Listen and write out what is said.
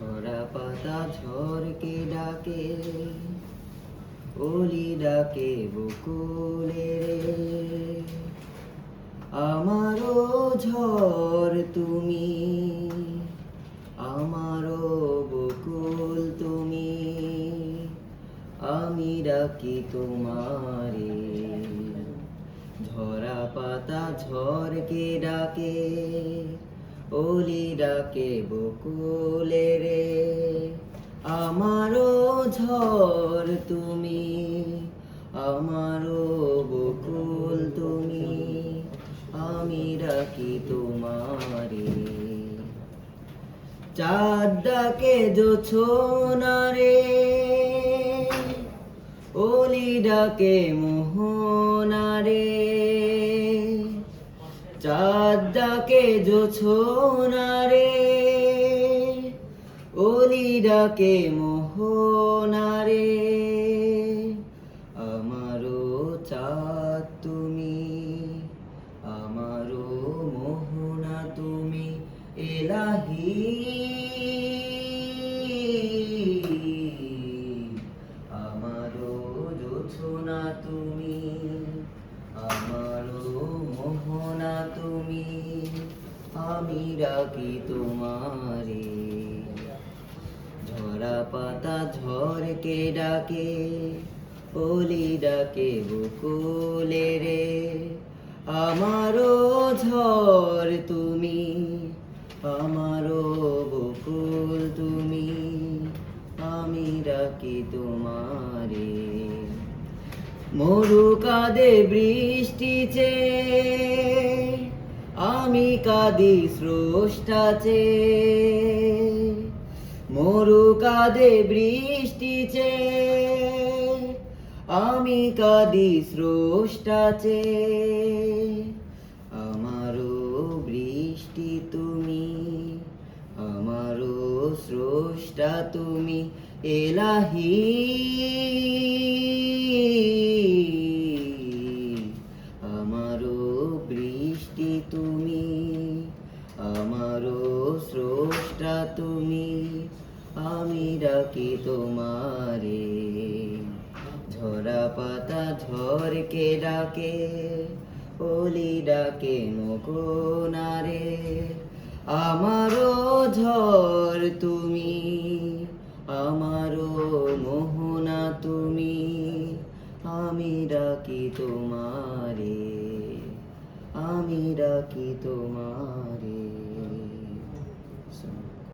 ঝরা পাতা ঝড়কে ডাকে, ওলি ডাকে বকুলে রে। আমারও ঝড় তুমি, আমারও বকুল তুমি, আমি ডাকি তোমারে। ঝরা পাতা ঝড়কে ডাকে, ওলি ডাকে বকুলে রে। আমারও ঝড় তুমি, আমারও বকুল তুমি, আমি ডাকি তোমারে। চাঁদ ডাকে জোছনা রে, ওলি ডাকে মোহনা রে। চাঁদ ডাকে জোছনা রে, ওলি ডাকে মোহনা রে। আমারও চাঁদ তুমি, আমারও মোহনা তুমি, এলাহি। আমারও জোছনা তুমি, আমারও মোহনা তুমি, আমি ডাকি তোমারে। ঝরা পাতা ঝড়কে ডাকে, ওলি ডাকে বকুলে রে। আমারও ঝড় তুমি, আমারও বকুল তুমি, আমি ডাকি তোমারে। মরু কাঁদে বৃষ্টি চেয়ে, আমি কাঁদি স্রষ্টা চেয়ে। মরু কাঁদে বৃষ্টি চেয়ে, আমি কাঁদি স্রষ্টা চেয়ে। আমারও বৃষ্টি তুমি, আমারও স্রষ্টা তুমি, এলাহি। আমারও বৃষ্টি তুমি, আমারও স্রষ্টা তুমি, আমি ডাকি তোমারে। ঝরা পাতা ঝড়কে ডাকে, ওলি ডাকে মোহনা রে। আমারও ঝড় তুমি, আমারও মোহনা তুমি, আমি ডাকি তোমারে, আমি ডাকি তোমারে।